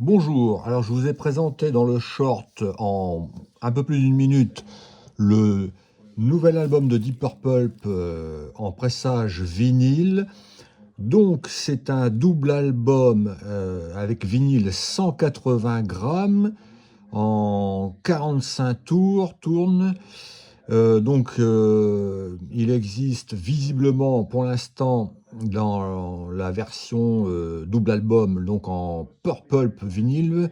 Bonjour, alors je vous ai présenté dans le short en un peu plus d'une minute le nouvel album de Deep Purple en pressage vinyle. Donc c'est un double album avec vinyle 180 grammes en 45 tours, tourne. Il existe visiblement pour l'instant dans la version double album, donc en purple vinyle,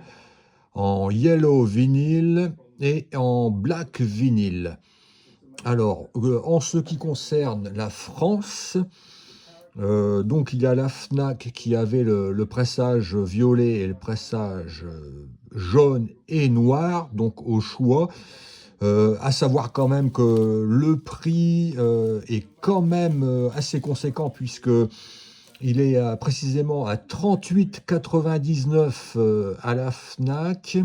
en yellow vinyle et en black vinyle. Alors, en ce qui concerne la France, donc il y a la Fnac qui avait le pressage violet et le pressage jaune et noir, donc au choix. À savoir quand même que le prix est quand même assez conséquent puisque il est précisément à 38,99 à la Fnac.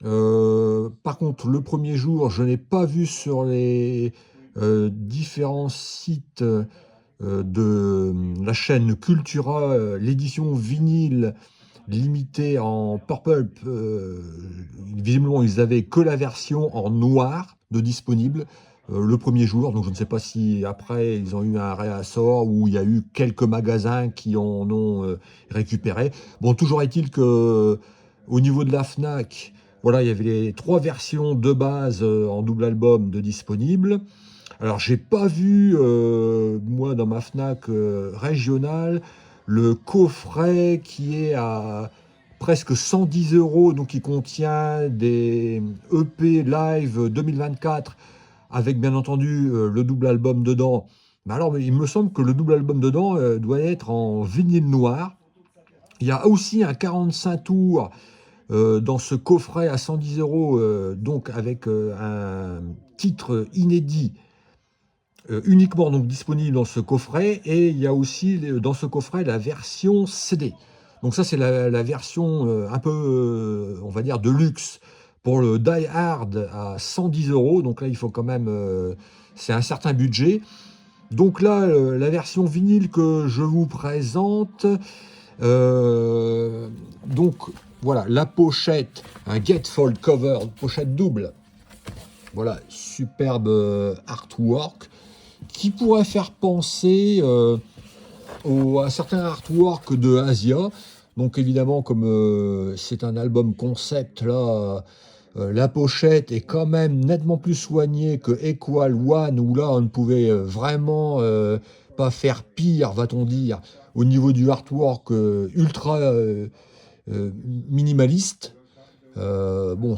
Par contre, le premier jour, je n'ai pas vu sur les différents sites de la chaîne Cultura l'édition vinyle limitée en purple. Visiblement, ils avaient que la version en noir de disponible le premier jour. Donc, je ne sais pas si après ils ont eu un réassort ou il y a eu quelques magasins qui en ont récupéré. Bon, toujours est-il que au niveau de la Fnac, voilà, il y avait les trois versions de base en double album de disponibles. Alors, j'ai pas vu, moi, dans ma Fnac régionale, le coffret qui est à presque 110 euros, donc qui contient des EP live 2024, avec bien entendu le double album dedans. Mais alors, il me semble que le double album dedans doit être en vinyle noir. Il y a aussi un 45 tours dans ce coffret à 110 euros, donc avec un titre inédit uniquement donc disponible dans ce coffret, et il y a aussi dans ce coffret la version CD. Donc ça c'est la version un peu, on va dire, de luxe pour le Die Hard à 110 euros. Donc là il faut quand même, c'est un certain budget. Donc là la version vinyle que je vous présente, donc voilà la pochette, un Gatefold cover, pochette double. Voilà, superbe artwork qui pourrait faire penser à certains artworks de Asia. Donc évidemment, comme c'est un album concept, là, la pochette est quand même nettement plus soignée que Equal One, où là, on ne pouvait vraiment pas faire pire, va-t-on dire, au niveau du artwork ultra euh, minimaliste. Bon,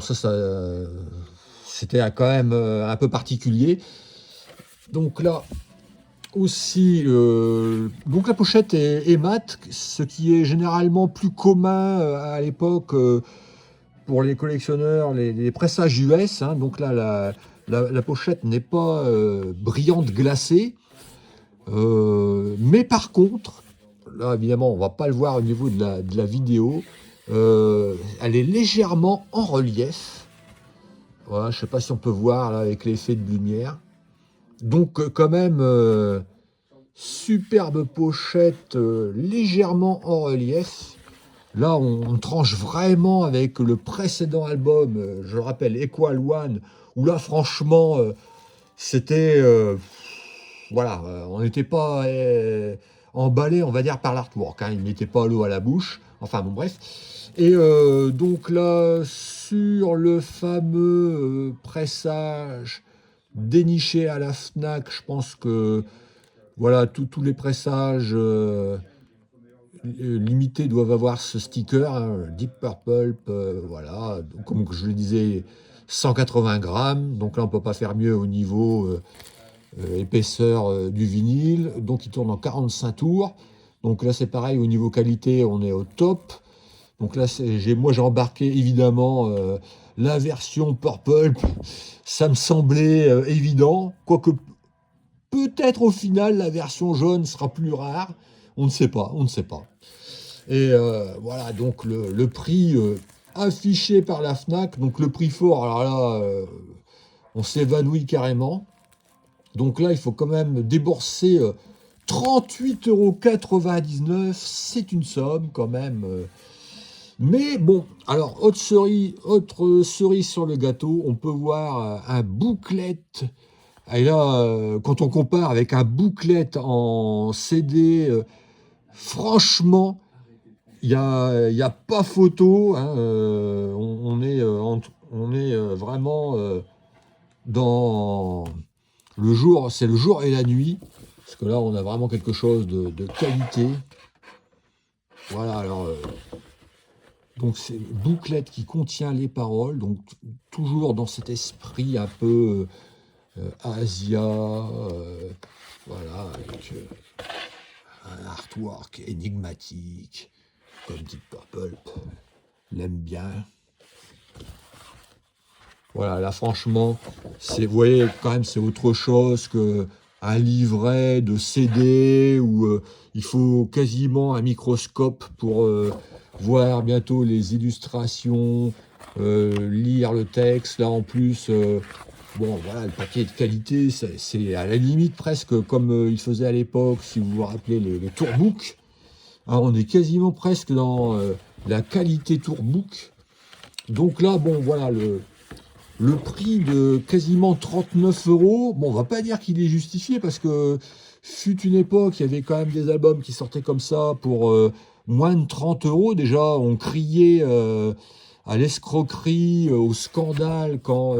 c'était quand même un peu particulier. Donc là, aussi, donc la pochette est mate, ce qui est généralement plus commun à l'époque pour les collectionneurs, les pressages US, hein. Donc là, la pochette n'est pas brillante glacée. Mais par contre, là évidemment, on va pas le voir au niveau de la vidéo, elle est légèrement en relief. Voilà, je sais pas si on peut voir là avec l'effet de lumière. Donc quand même, superbe pochette légèrement en relief. Là, on tranche vraiment avec le précédent album, je le rappelle, Equal One, où là, franchement, c'était... voilà, on n'était pas emballé, on va dire, par l'artwork, hein. Il n'était pas à l'eau à la bouche. Enfin, bon, bref. Et donc là, sur le fameux pressage déniché à la Fnac, je pense que voilà, tous les pressages limités doivent avoir ce sticker, hein, Deep Purple, voilà, donc, comme je le disais, 180 grammes, donc là on ne peut pas faire mieux au niveau épaisseur du vinyle, donc il tourne en 45 tours, donc là c'est pareil, au niveau qualité on est au top, donc là moi j'ai embarqué évidemment la version Purple, ça me semblait évident, quoique peut-être au final la version jaune sera plus rare, on ne sait pas, on ne sait pas. Et voilà, donc le prix affiché par la Fnac, donc le prix fort, alors là, on s'évanouit carrément. Donc là, il faut quand même débourser 38,99 €, c'est une somme quand même. Mais bon, alors, autre cerise sur le gâteau, on peut voir un booklet. Et là, quand on compare avec un booklet en CD, franchement, il y a pas photo, hein, on est vraiment dans le jour, c'est le jour et la nuit, parce que là, on a vraiment quelque chose de qualité. Voilà, alors, donc c'est le booklet qui contient les paroles, donc toujours dans cet esprit un peu Asia, voilà, avec un artwork énigmatique, comme Deep Purple l'aime bien. Voilà, là franchement, vous voyez quand même c'est autre chose que un livret de CD où il faut quasiment un microscope pour voir bientôt les illustrations, lire le texte. Là en plus, bon voilà, le papier de qualité, c'est à la limite presque comme il faisait à l'époque, si vous vous rappelez les tourbooks. Alors on est quasiment presque dans la qualité tourbook. Donc là, bon voilà, le prix de quasiment 39 euros, bon, on va pas dire qu'il est justifié parce que fut une époque, il y avait quand même des albums qui sortaient comme ça pour moins de 30 euros. Déjà, on criait à l'escroquerie, au scandale quand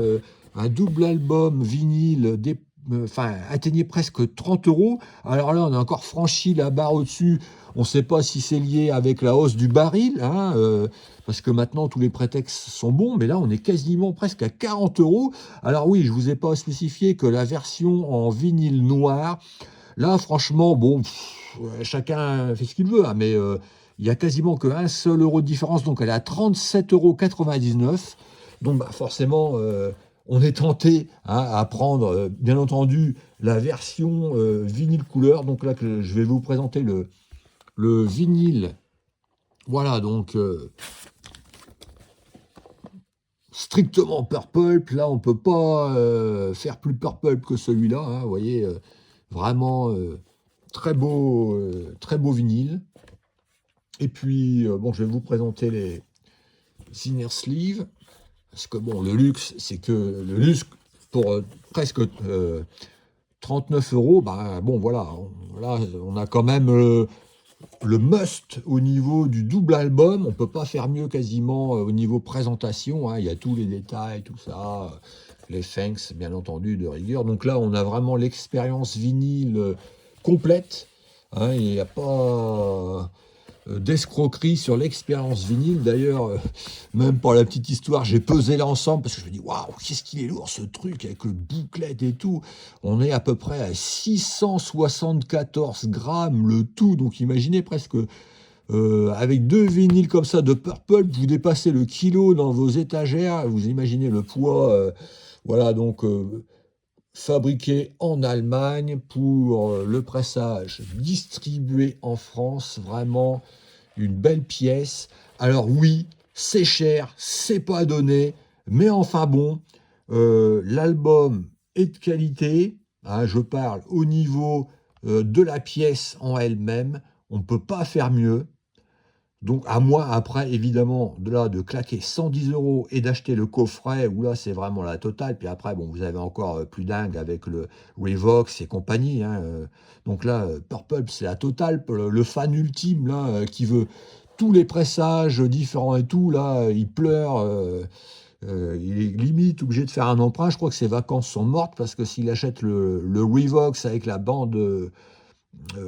un double album vinyle atteignait presque 30 euros. Alors là, on a encore franchi la barre au-dessus. On ne sait pas si c'est lié avec la hausse du baril, hein, parce que maintenant tous les prétextes sont bons, mais là on est quasiment presque à 40 euros. Alors oui, je vous ai pas spécifié que la version en vinyle noir, là franchement, bon, chacun fait ce qu'il veut, hein, mais il y a quasiment qu'un seul euro de différence, donc elle est à 37,99 €. Donc bah, forcément, on est tenté hein, à prendre, bien entendu, la version vinyle couleur. Donc là, que je vais vous présenter le vinyle. Voilà, donc strictement purple. Là, on peut pas faire plus purple que celui-là. Hein, vous voyez, vraiment très beau vinyle. Et puis, bon, je vais vous présenter les inner sleeves. Parce que bon, le luxe, c'est que le luxe pour presque 39 euros, bah bon, voilà, là, on a quand même le must au niveau du double album. On peut pas faire mieux quasiment au niveau présentation. Hein. Il y a tous les détails, tout ça, les thanks, bien entendu, de rigueur. Donc là, on a vraiment l'expérience vinyle complète. Hein. Il n'y a pas d'escroquerie sur l'expérience vinyle. D'ailleurs, même pour la petite histoire, j'ai pesé l'ensemble parce que je me dis, waouh, qu'est-ce qu'il est lourd ce truc avec le bouclette et tout. On est à peu près à 674 grammes le tout. Donc imaginez presque avec deux vinyles comme ça de Purple, vous dépassez le kilo dans vos étagères. Vous imaginez le poids. Voilà, donc fabriqué en Allemagne pour le pressage, distribué en France, vraiment une belle pièce. Alors oui, c'est cher, c'est pas donné, mais enfin bon, l'album est de qualité, hein, je parle au niveau de la pièce en elle-même, on ne peut pas faire mieux. Donc, à moi, après, évidemment, de claquer 110 € et d'acheter le coffret, où là, c'est vraiment la totale. Puis après, bon, vous avez encore plus dingue avec le Revox et compagnie. Hein, donc là, Purple, c'est la totale. Le fan ultime, là, qui veut tous les pressages différents et tout, là, il pleure. Il est limite obligé de faire un emprunt. Je crois que ses vacances sont mortes parce que s'il achète le Revox avec la bande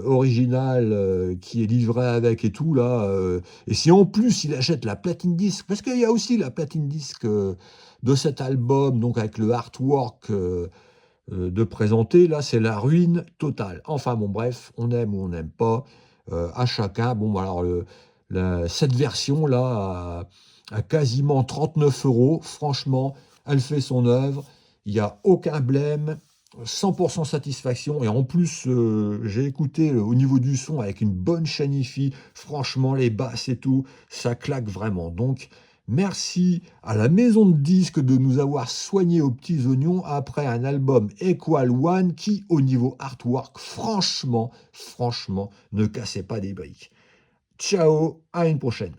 original qui est livré avec et tout là et si en plus il achète la platine disque parce qu'il y a aussi la platine disque de cet album donc avec le artwork de présenter là c'est la ruine totale. Enfin bon bref, on aime ou on n'aime pas, à chacun. Bon alors cette version là à quasiment 39 €, franchement elle fait son œuvre, il n'y a aucun blême, 100% satisfaction. Et en plus, j'ai écouté au niveau du son avec une bonne chaîne hi-fi. Franchement, les basses et tout, ça claque vraiment. Donc, merci à la maison de disques de nous avoir soignés aux petits oignons après un album Equal One qui, au niveau artwork, franchement, ne cassait pas des briques. Ciao, à une prochaine.